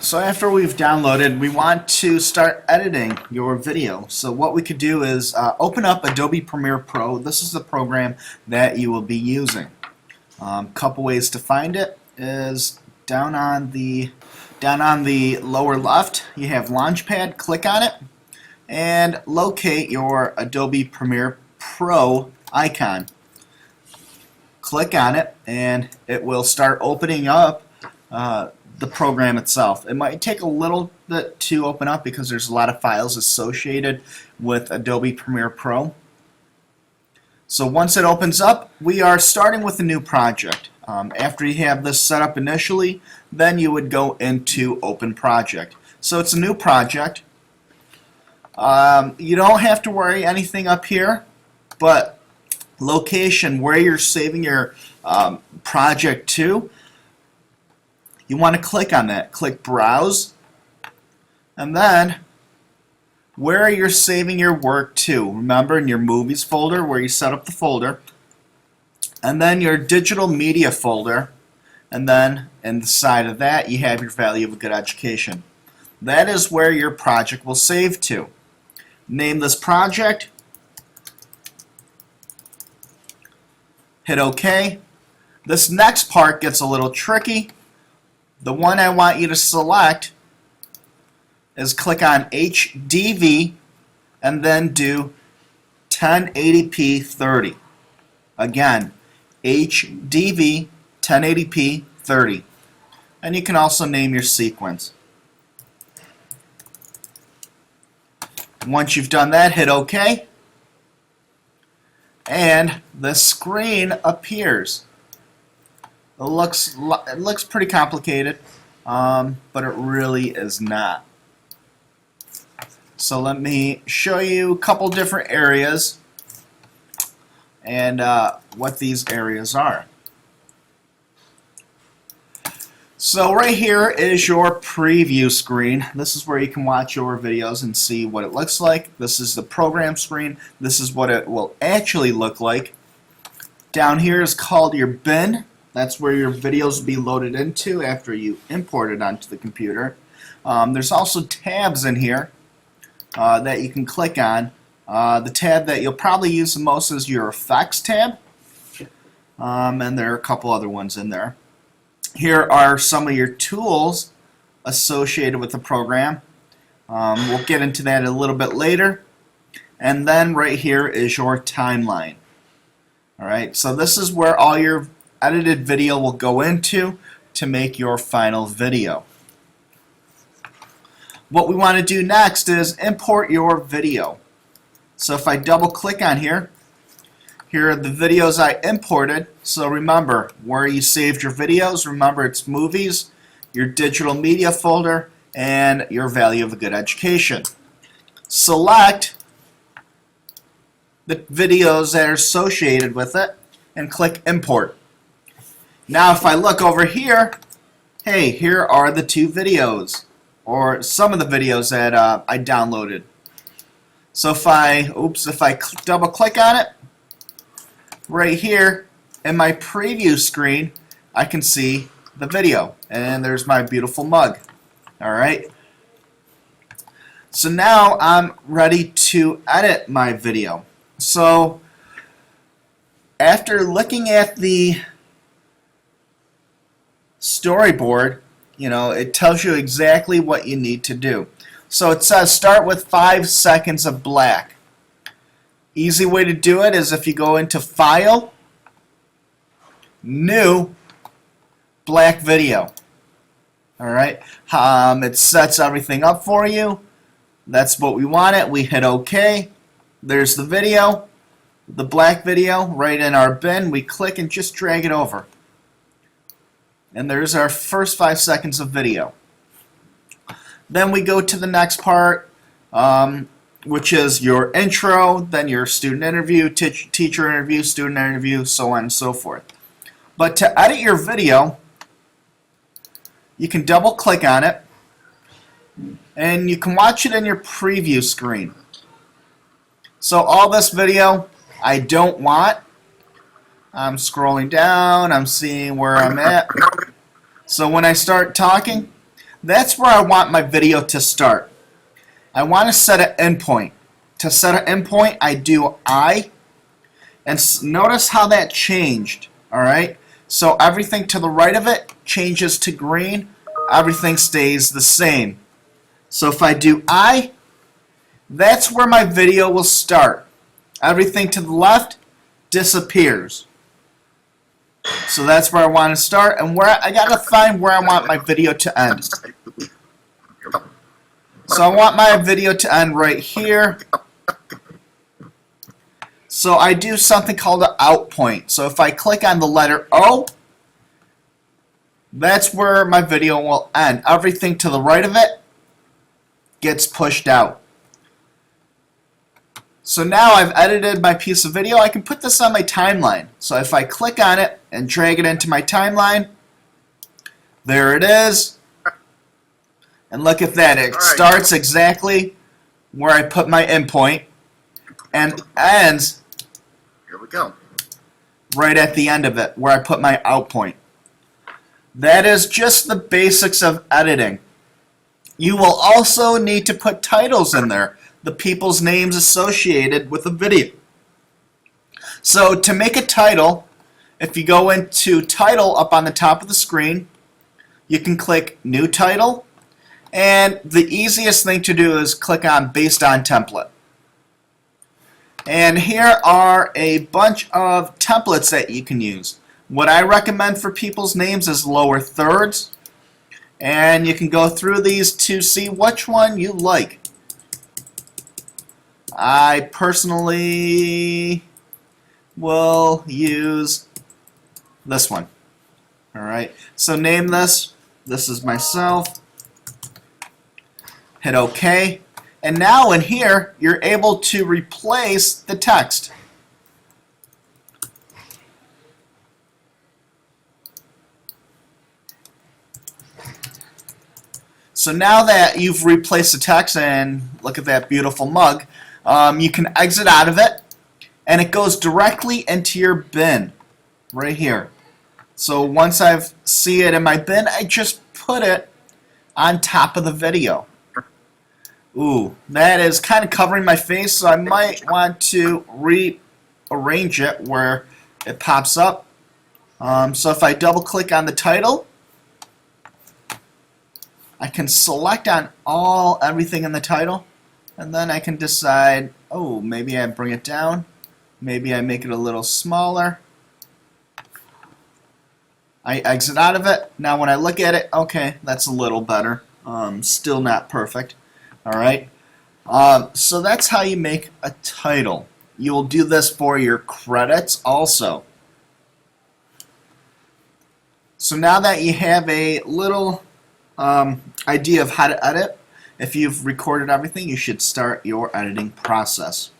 So after we've downloaded, we want to start editing your video. So what we could do is open up Adobe Premiere Pro. This is the program that you will be using. Couple ways to find it is down on the lower left, you have Launchpad. Click on it and locate your Adobe Premiere Pro icon. Click on it and it will start opening up the program itself. It might take a little bit to open up because there's a lot of files associated with Adobe Premiere Pro. So once it opens up, we are starting with a new project. After you have this set up initially, then you would go into Open Project. So it's a new project. You don't have to worry anything up here, but location, where you're saving your project to, you want to click on that. Click Browse, and then where you're saving your work to. Remember, in your Movies folder where you set up the folder, and then your Digital Media folder, and then in the side of that you have your Value of a Good Education. That is where your project will save to. Name this project, hit OK. This next part gets a little tricky. The one I want you to select is click on HDV and then do 1080p 30. Again, HDV 1080p 30. And you can also name your sequence. Once you've done that, hit OK. And the screen appears. It looks pretty complicated, but it really is not. So let me show you a couple different areas and what these areas are. So right here is your preview screen. This is where you can watch your videos and see what it looks like. This is the program screen. This is what it will actually look like. Down here is called your bin. That's where your videos will be loaded into after you import it onto the computer. There's also tabs in here that you can click on. The tab that you'll probably use the most is your Effects tab, and there are a couple other ones in there. Here are some of your tools associated with the program. We'll get into that a little bit later. And then right here is your timeline. Alright, so this is where all your edited video will go into to make your final video. What we want to do next is import your video. So if I double click on here, here are the videos I imported. So remember where you saved your videos. Remember, it's Movies, your Digital Media folder, and your Value of a Good Education. Select the videos that are associated with it and click Import. Now if I look over here, hey, here are the two videos, or some of the videos that I downloaded. So if I double click on it, right here in my preview screen, I can see the video, and there's my beautiful mug. Alright, so now I'm ready to edit my video. So after looking at the storyboard, it tells you exactly what you need to do. So it says start with 5 seconds of black. Easy way to do it is if you go into File, New, Black Video. Alright, it sets everything up for you. That's what we want it. We hit OK. There's the video, the black video, right in our bin. We click and just drag it over. And there's our first 5 seconds of video. Then we go to the next part, which is your intro, then your student interview, teacher interview, student interview, so on and so forth. But to edit your video, you can double click on it and you can watch it in your preview screen. So all this video I don't want. I'm scrolling down, I'm seeing where I'm at. So when I start talking, that's where I want my video to start. I want to set an endpoint. To set an endpoint, I do I, and notice how that changed. Alright, so everything to the right of it changes to green, everything stays the same. So if I do I, that's where my video will start. Everything to the left disappears. So that's where I want to start, and where I gotta find where I want my video to end. So I want my video to end right here. So I do something called an out point. So if I click on the letter O, that's where my video will end. Everything to the right of it gets pushed out. So now I've edited my piece of video. I can put this on my timeline. So if I click on it and drag it into my timeline, there it is. And look at that. It starts exactly where I put my endpoint and ends right at the end of it where I put my out point. That is just the basics of editing. You will also need to put titles in there, the people's names associated with the video. So to make a title, if you go into title up on the top of the screen, you can click new title, and the easiest thing to do is click on based on template. And here are a bunch of templates that you can use. What I recommend for people's names is lower thirds, and you can go through these to see which one you like. I personally will use this one. Alright, so name this. This is myself. Hit OK. And now in here, you're able to replace the text. So now that you've replaced the text, and look at that beautiful mug, you can exit out of it, and it goes directly into your bin right here. So once I see it in my bin, I just put it on top of the video. Ooh, that is kind of covering my face, so I might want to rearrange it where it pops up. So if I double click on the title, I can select on everything in the title, and then I can decide, oh, maybe I bring it down, maybe I make it a little smaller. I exit out of it. Now when I look at it, okay, that's a little better. Still not perfect. Alright, so that's how you make a title. You will do this for your credits also. So now that you have a little idea of how to edit, if you've recorded everything, you should start your editing process.